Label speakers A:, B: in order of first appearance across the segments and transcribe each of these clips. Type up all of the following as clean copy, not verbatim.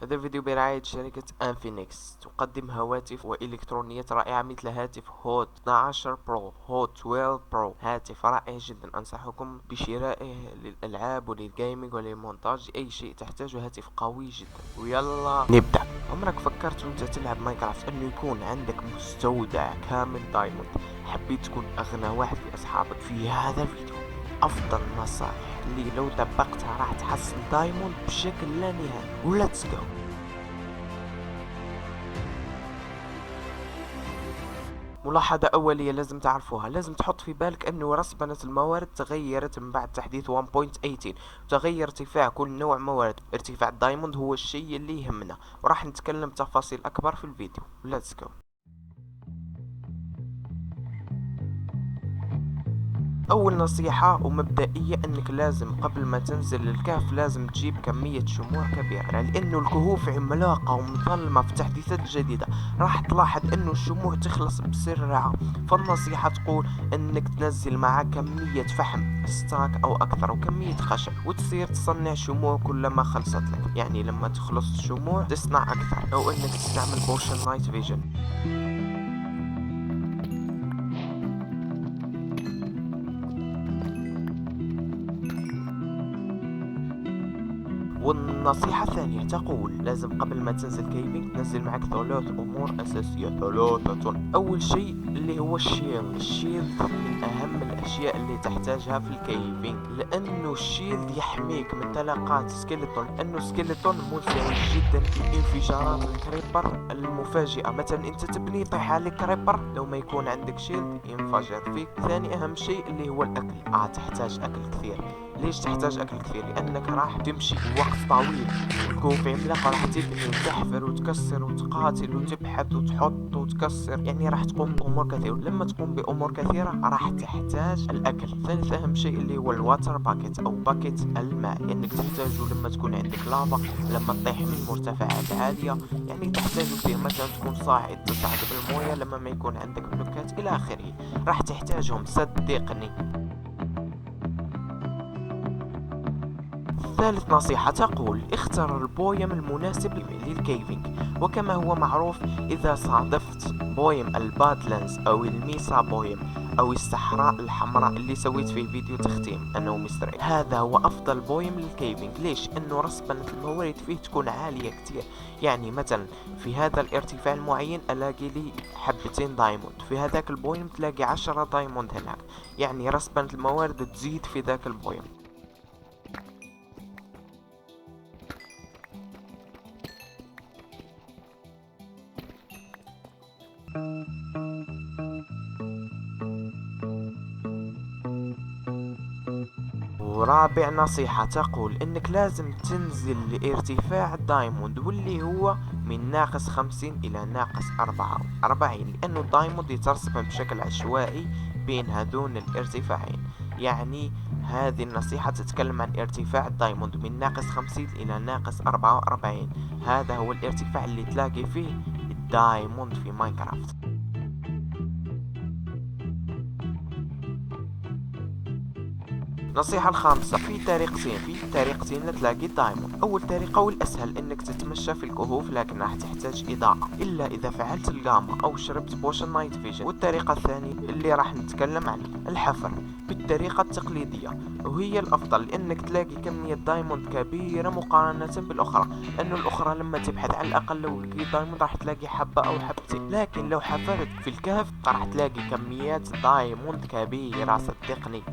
A: هذا الفيديو برعاية شركة انفينكس، تقدم هواتف وإلكترونيات رائعة مثل هاتف هوت 12 برو، هوت 12 برو. هاتف رائع جدا، أنصحكم بشرائه للألعاب وللجيمنج وللمونتاج، أي شيء تحتاجه. هاتف قوي جدا. ويلا نبدأ. عمرك فكرت وانت تلعب ماينكرافت أنه يكون عندك مستودع كامل دايموند؟ حبيت تكون أغنى واحد في أصحابك؟ في هذا الفيديو افضل نصائح اللي لو طبقتها راح تحصل دايموند بشكل لا نهائي. وليتس جو. ملاحظة أولية لازم تعرفوها، لازم تحط في بالك أنه رسبنة الموارد تغيرت من بعد تحديث 1.18، تغير ارتفاع كل نوع موارد. ارتفاع الدايموند هو الشيء اللي يهمنا، وراح نتكلم تفاصيل أكبر في الفيديو. ليتس جو. اول نصيحة ومبدئية انك لازم قبل ما تنزل للكهف لازم تجيب كمية شموع كبيرة، لانه الكهوف عملاقة ومظلمة. في التحديثات الجديدة راح تلاحظ انه الشموع تخلص بسرعة، فالنصيحة تقول انك تنزل معك كمية فحم ستاك او اكثر وكمية خشب، وتصير تصنع شموع كلما خلصت لك. يعني لما تخلص الشموع تصنع اكثر، او انك تستعمل بوشن نايت فيجن. والنصيحة الثانية تقول لازم قبل ما تنزل كيفنج تنزل معك ثلاث أمور أساسية، ثلاثة. أول شيء اللي هو الشيلد. الشيلد من أهم الأشياء اللي تحتاجها في الكيفنج، لأنه الشيلد يحميك من طلقات سكيلتون، لأنه سكيلتون مزعج جدا في انفجارات الكريبر المفاجئة. مثلا أنت تبني يطيح عليك كريبر، لو ما يكون عندك شيلد ينفجر فيك. ثاني أهم شيء اللي هو الأكل. تحتاج أكل كثير. ليش تحتاج اكل كثير؟ لانك راح تمشي وقت طويل، الكهوف عملاقة، راح تبني وتحفر وتكسر وتقاتل وتبحث وتحط وتكسر، يعني راح تقوم بامور كثيرة. لما تقوم بامور كثيرة راح تحتاج الاكل. ثالث اهم شيء اللي هو الواتر باكيت او باكيت الماء، لانك تحتاجه لما تكون عندك لافا، لما تطيح من مرتفعات عالية، يعني تحتاجه كثير. مثلا تكون صاعد تصعد بالموية لما ما يكون عندك بلوكات الى اخره، راح تحتاجهم صدقني. ثالث نصيحة تقول اختر البويم المناسب للكيفنج. وكما هو معروف، إذا صادفت بويم البادلانز أو الميسا بويم أو الصحراء الحمراء اللي سويت فيه فيديو تختيم أنا ومستر إيه، هذا هو أفضل بويم للكيفنج. ليش؟ إنه رسبنة الموارد فيه تكون عالية كتير. يعني مثلا في هذا الارتفاع المعين ألاقي لي حبتين دايموند، في هذاك البويم تلاقي 10 دايموند هناك، يعني رسبنة الموارد تزيد في ذاك البويم. ورابع نصيحة تقول انك لازم تنزل لارتفاع الدايموند، واللي هو من ناقص 50 الى ناقص 44، لانه الدايموند يترسم بشكل عشوائي بين هذون الارتفاعين. يعني هذه النصيحة تتكلم عن ارتفاع الدايموند من ناقص 50 الى ناقص 44. هذا هو الارتفاع اللي تلاقي فيه الدايموند في ماينكرافت. النصيحة الخامسة، في طريقتين لتلاقي الدايموند. أول طريقة والأسهل إنك تتمشى في الكهوف، لكن راح تحتاج إضاءة إلا إذا فعلت الجاما أو شربت بوشن نايت فيجن. والطريقة الثانية اللي راح نتكلم عنها الحفر بالطريقة التقليدية، وهي الأفضل لأنك تلاقي كمية دايموند كبيرة مقارنة بالأخرى. لأنه الأخرى لما تبحث على الأقل لو لقيت دايموند راح تلاقي حبة أو حبتين، لكن لو حفرت في الكهف راح تلاقي كميات دايموند كبيرة صدقني.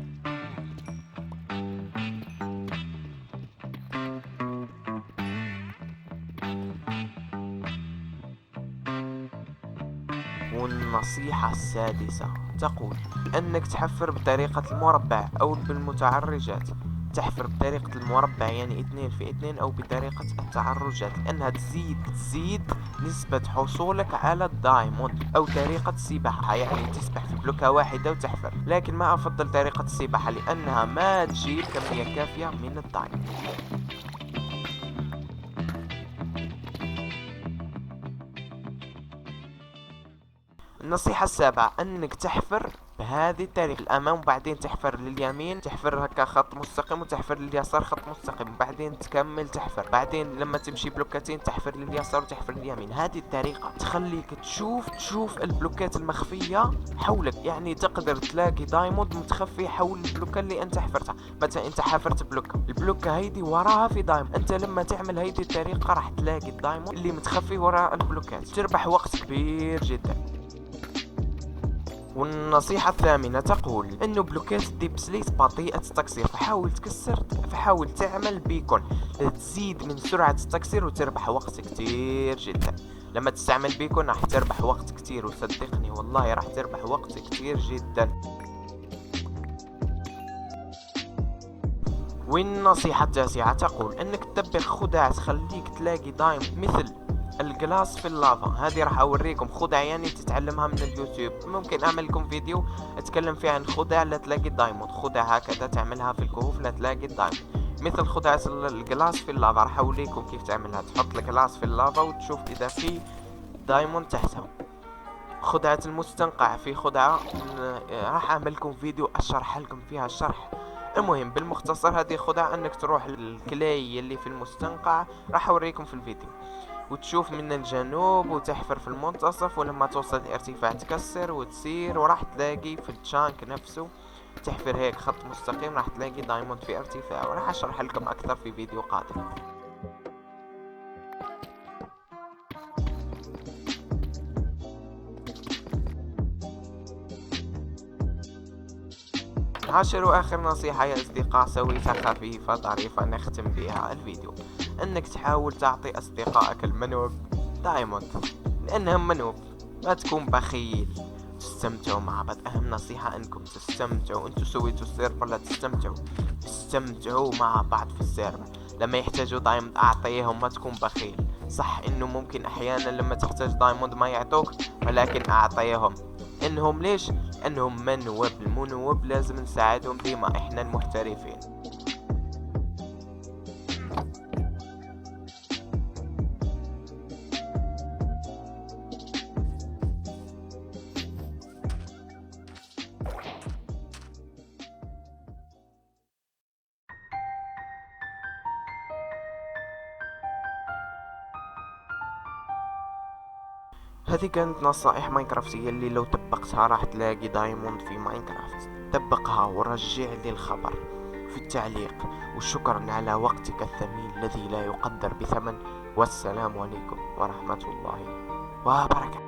A: والنصيحة السادسة تقول أنك تحفر بطريقة المربع أو بالمتعرجات. تحفر بطريقة المربع يعني 2 في 2، أو بطريقة التعرجات لأنها تزيد نسبة حصولك على الدايموند. أو طريقة السباحة، يعني تسبح في بلوكة واحدة وتحفر، لكن ما أفضل طريقة السباحة لأنها ما تجيب كمية كافية من الدايموند. النصيحة السابعة أنك تحفر بهذه الطريقة الأمام، وبعدين تحفر لليمين، تحفر هكا خط مستقيم، وتحفر لليسار خط مستقيم، بعدين تكمل تحفر، بعدين لما تمشي بلوكاتين تحفر لليسار وتحفر لليمين. هذه الطريقة تخليك تشوف البلوكات المخفية حولك، يعني تقدر تلاقي دايموند متخفي حول البلوكة اللي انت حفرتها. مثلا انت حفرت البلوكة هيدي وراها في دايموند، انت لما تعمل هيدي الطريقة راح تلاقي الدايموند اللي متخفي وراء البلوكات، تربح وقت كبير جدا. والنصيحة الثامنة تقول انه بلوكات الديب سليت بطيئة التكسير، فحاول تعمل بيكون تزيد من سرعة التكسير وتربح وقت كتير جدا. لما تستعمل بيكون راح تربح وقت كتير، وصدقني والله راح تربح وقت كتير جدا. والنصيحة التاسعة تقول انك تطبق خدعة تخليك تلاقي دايم مثل الجلاس في اللافا. هذه راح اوريكم خدع يعني تتعلمها من اليوتيوب، ممكن اعمل لكم فيديو اتكلم فيه عن خدع لا تلاقي الدايموند، خدع هكذا تعملها في الكهوف لا تلاقي الدايموند، مثل خدعة الجلاس في اللافا. راح اوريكم كيف تعملها، تحط الجلاس في اللافا وتشوف اذا في دايموند تحتها. خدعة المستنقع، في خدعة راح اعمل لكم فيديو اشرح لكم فيها الشرح. المهم بالمختصر هذه خدعة انك تروح للكلاي اللي في المستنقع، راح اوريكم في الفيديو، وتشوف من الجنوب وتحفر في المنتصف، ولما توصل الارتفاع تكسر وتسير، وراح تلاقي في الشانك نفسه تحفر هيك خط مستقيم راح تلاقي دايموند في ارتفاع، وراح اشرح لكم اكثر في فيديو قادم. عاشر واخر نصيحة يا اصدقاء، سويتها خفيفة ظريفة نختم بها الفيديو، انك تحاول تعطي اصدقائك المنوب دايموند لانهم منوب، لا تكون بخيل، تستمتعوا مع بعض. اهم نصيحة انكم تستمتعوا، انتوا سويتوا السيرفر لا استمتعوا مع بعض في السيرفر. لما يحتاجوا دايموند اعطيهم، ما تكون بخيل. صح انه ممكن احيانا لما تحتاج دايموند ما يعطوك، ولكن اعطيهم. انهم ليش؟ انهم منوب، المنوب لازم نساعدهم ديما احنا المحترفين. هذه كانت نصائح ماينكرافتية اللي لو طبقتها راح تلاقي دايموند في ماينكرافت. طبقها ورجع لي الخبر في التعليق، وشكرا على وقتك الثمين الذي لا يقدر بثمن. والسلام عليكم ورحمة الله وبركاته.